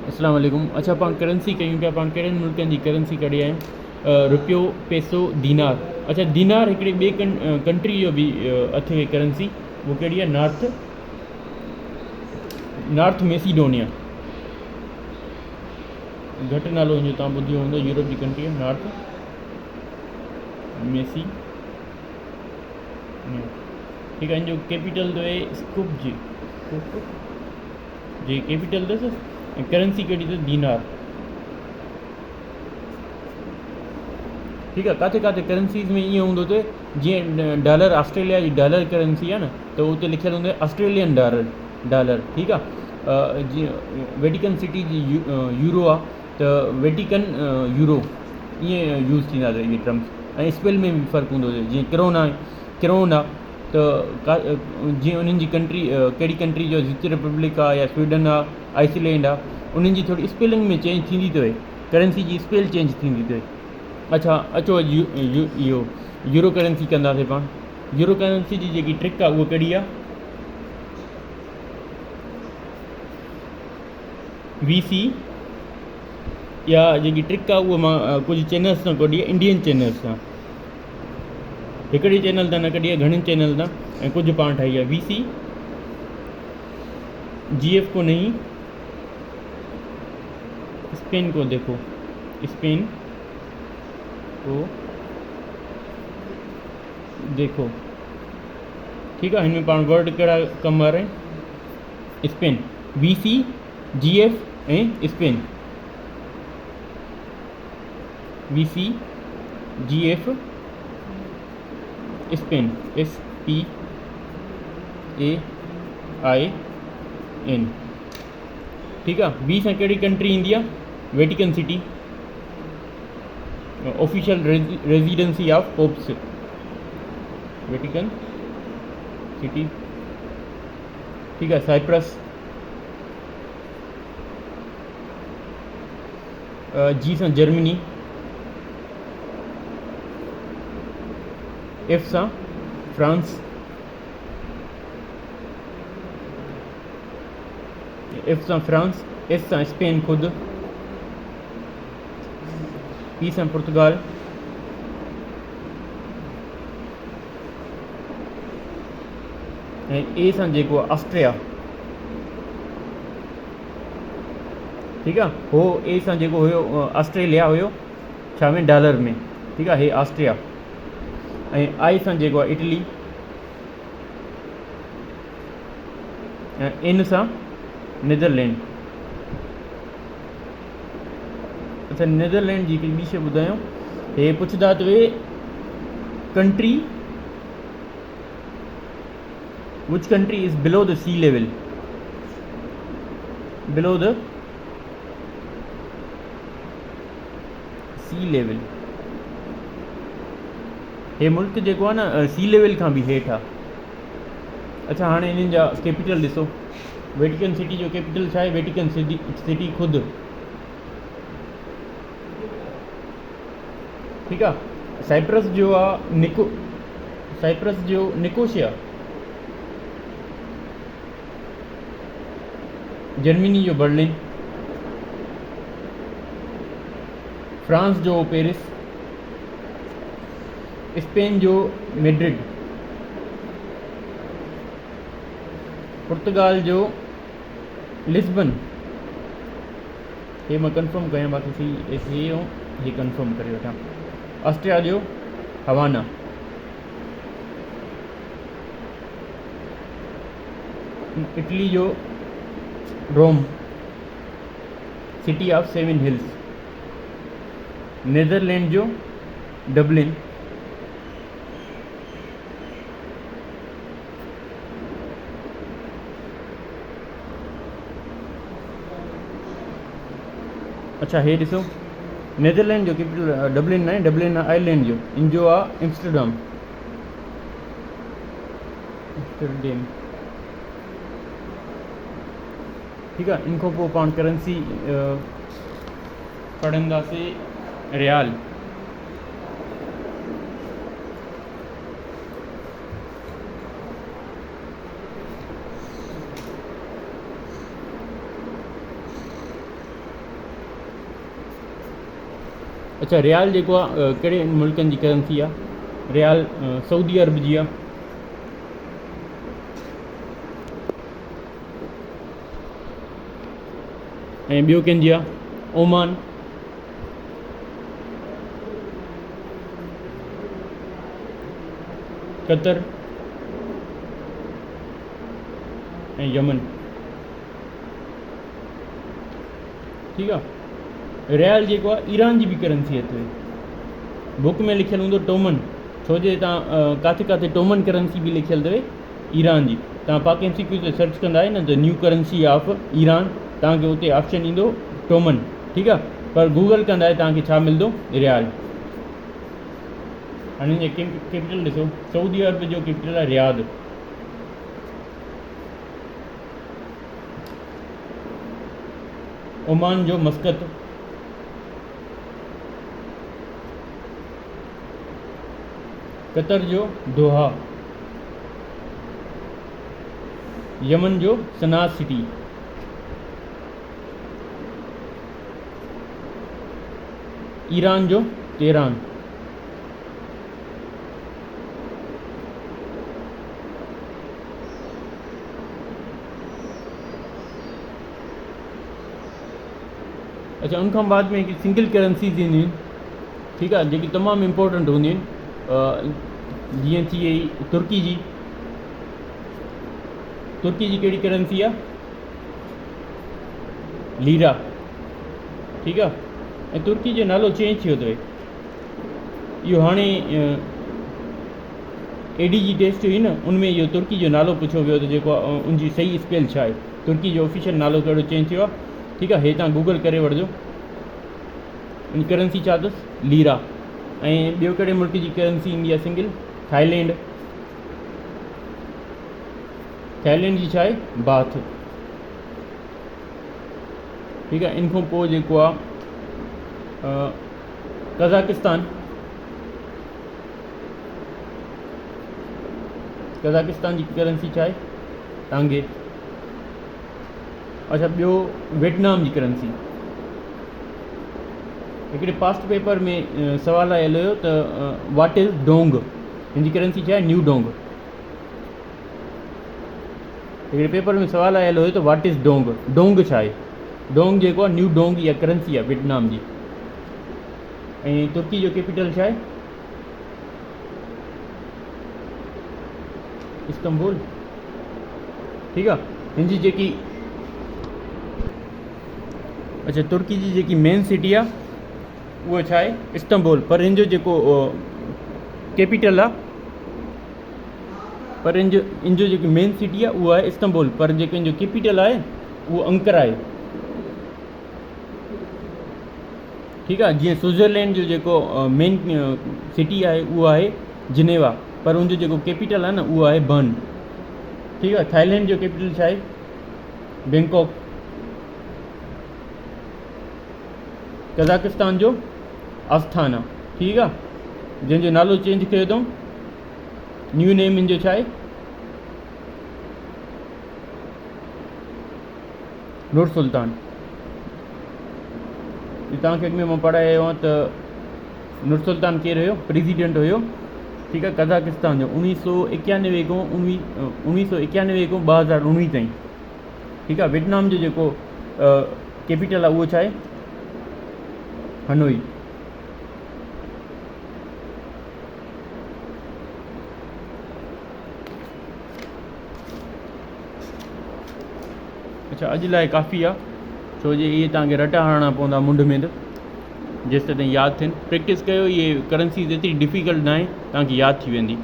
अस्सलाम वालेकुम। अच्छा पाण करेंसी कयूं पिया, पाण कहिड़नि मुल्कनि जी करेंसी कढी आहे? रुपियो, पेसो, दीनार। अच्छा दीनार हिकिड़ी ॿिए कंट्री जो बि अथव करेंसी, उहो कहिड़ी आहे? North Macedonia. घटि नालो हुनजो तव्हां ॿुधियो हूंदो, यूरोप जी कंट्री आहे नॉर्थ मैसी। ठीकु आहे, हिन जो कैपिटल अथव स्कुपजे, जे कैपिटल अथसि, ऐं करेंसी कहिड़ी अथसि? दीनार। ठीकु आहे, किथे किथे करेंसीज़ में ईअं हूंदो अथव, जीअं डॉलर ऑस्ट्रेलिया जी डॉलर करेंसी आहे न, त उते लिखियलु हूंदो आहे ऑस्ट्रेलियन डॉलर। ठीकु आहे, जीअं वेटिकन सिटी जी यूरो आहे, त वेटिकन यूरो ईअं यूज़ थींदा अथव इहे टर्म्स। ऐं स्पेल में बि फ़र्क़ु हूंदो अथव, जीअं क्रोन आहे त जीअं उन्हनि जी कंट्री कहिड़ी कंट्री जो जित रिपब्लिक आहे या स्वीडन आहे, आइसलैंड आहे, उन्हनि जी थोरी स्पेलिंग में चेंज थींदी अथव, करेंसी जी स्पेल चेंज थींदी अथव। अच्छा अचो इहो यूरो करेंसी कंदासीं पाण। यूरो करेंसी जी जेकी ट्रिक आहे उहा कहिड़ी आहे? VC या जेकी ट्रिक आहे उहा मां कुझु चैनल्स तां कढी आहे, इंडियन चैनल्स तां। हिकिड़े चैनल तां न कढी आहे, घणनि चैनल तां, ऐं कुझु पाण ठाही आहे। VC GF को नहीं, स्पेन को देखो, स्पेन को देखो। ठीक है, इनमें पाण वर्ड कहिड़ा कमु वारा आहिनि? स्पेन, VC GF ऐं Spain. VC GF Spain, SPAIN। ठीक है, बी सां कहिड़ी कंट्री ईंदी आहे? Vatican city, official residency of pops, Vatican city. ठीक है, साइप्रस, जी सां जर्मनी, F सां फ्रांस, F सां फ्रांस, S सां स्पेन खुद, P सां पुर्तगाल, ऐं A सां जेको आहे ऑस्ट्रिया। ठीकु आहे, हो A सां जेको हुयो ऑस्ट्रेलिया हुयो, छा में? डॉलर में। ठीकु आहे, हे ऑस्ट्रिया। ऐं I सां जेको आहे इटली, ऐं N सां नीदरलैंड। अच्छा, नीदरलैंड जी हिकिड़ी ॿी शइ ॿुधायूं, हे पुछंदा अथव कंट्री, विच कंट्री इज़ बिलो द सी लेवल, बिलो द सी लेवल। हे मुल्क जेको आहे न सी लेवल खां बि हेठि आहे। अच्छा, हाणे इन्हनि जा कैपिटल ॾिसो। वेटिकन सिटी जो कैपिटल छा आहे? वेटिकन सिटी खुदि। ठीकु आहे, साइप्रस जो आहे साइप्रस जो निकोशिया, जर्मनी जो बर्लिन, फ्रांस जो पेरिस, स्पेन जो मैड्रिड, पुर्तगाल जो लिस्बन। ये मैं कंफर्म कयां, बाक़ी सी ये कंफर्म करे वठां। ऑस्ट्रिया जो हवाना, इटली जो Rome, city of 7 hills, Netherland जो डबलिन, अच्छा हे ॾिसो, नीदरलैंड जो कैपिटल डबलिन न आहे, डबलिन आहे आयरलैंड जो, इन जो आहे एम्स्टरडम। ठीकु आहे, इन खां पोइ पाण करेंसी पढ़ंदासीं रियाल। अच्छा, रियाल जेको आहे कहिड़े मुल्कनि जी करंसी आहे? रियाल सऊदी अरब जी आहे। ऐं ॿियो कंहिंजी आहे? ओमान। कतर ऐं यमन। ठीकु आहे। रियाल जेको आहे ईरान जी बि करंसी अथव। बुक में लिखियलु हूंदो टोमन, छो जे तव्हां किथे किथे टोमन करंसी बि लिखियलु अथव ईरान जी। तव्हां पाक एम सी क्यू ते सर्च कंदा न the new currency of Iran, तव्हांखे उते ऑप्शन ईंदो टोमन। ठीकु आहे। पर गूगल कंदा तव्हांखे छा मिलंदो? रियाल। हाणे हिन जो कैपिटल ॾिसो, सऊदी अरब जो कैपिटल आहे रियाद। ओमान जो मस्कत। कतर जो दोहा। यमन जो सना सिटी। ईरान जो तेहरान। अच्छा, उनखां बाद में हिकु सिंगल करंसीज़ ईंदियूं आहिनि। ठीकु आहे, जेकी तमामु इम्पोर्टेंट हूंदियूं आहिनि। जीअं थी वई तुर्की जी। तुर्की जी कहिड़ी करंसी आहे? लीरा। ठीकु आहे। ऐं तुर्की जो नालो चेंज थियो अथव। इहो हाणे एडी जी टेस्ट हुई न, उनमें इहो तुर्की जो नालो पुछियो वियो त जेको आहे उनजी सही स्पेल छा आहे। तुर्की जो ऑफिशियल नालो कहिड़ो चेंज थियो आहे। ठीकु आहे। हे तव्हां गूगल करे वठिजो। इन करंसी छा अथसि? लीरा। ऐं ॿियो कहिड़े मुल्क जी करंसी ईंदी आहे सिंगल? थाईलैंड। थाईलैंड जी छा आहे? बाथ। ठीकु आहे। इन खां पोइ जेको आहे कज़ाकिस्तान। कज़ाकिस्तान जी करंसी छा आहे? टांगे। अच्छा, ॿियो वियतनाम जी करंसी। हिकिड़े पास्ट पेपर में सवाल आयल हुयो त व्हाट इज़ डोंग। हिनजी करंसी छा आहे? New Dong. हिकिड़े पेपर में सवाल आयल हुयो त व्हाट इज़ डोंग। डोंग छा आहे? डोंग जेको आहे न्यू डोंग इहा करंसी आहे वियतनाम जी। ऐं तुर्की जो कैपिटल छा आहे? इस्तांबुल। ठीकु आहे। हिनजी जेकी अच्छा, तुर्की जी जेकी मेन सिटी आहे उहा छा आहे? इस्तांबुल। पर हिन जो जेको कैपिटल आहे, पर इन जो जेकी मेन सिटी आहे उहा आहे इस्तांबुल, पर जेको इन जो कैपिटल आहे उहो अंकरा आहे। ठीकु आहे। जीअं स्विट्ज़रलैंड जो जेको मेन सिटी आहे उहो आहे जिनेवा, पर उनजो जेको कैपिटल आहे न उहो आहे बर्न। ठीकु आहे। थाईलैंड जो कैपिटल छा आहे? बैंकॉक। कज़ाकिस्तान जो आस्थाना। ठीकु आहे। जंहिंजो नालो चेंज कयो अथऊं, न्यू नेम इन जो छा आहे? नूर सुल्तान। तव्हांखे अॻु में मां पढ़ायो आहे त नूर सुल्तान केरु हुयो? प्रेसिडेंट हुयो। ठीकु आहे। कज़ाकिस्तान जो 1991 खां 2019 ताईं। ठीकु आहे। वियतनाम जो जेको कैपिटल आहे उहो छा आहे? हनोई। अच्छा, अॼु लाइ काफ़ी आहे, छो जे इहे तव्हांखे रटा हणणा पवंदा मुंड में त जेसि ताईं यादि थियनि। प्रैक्टिस कयो। इहे करंसीज़ एतिरी डिफिकल्ट न आहे, तव्हांखे यादि थी वेंदी।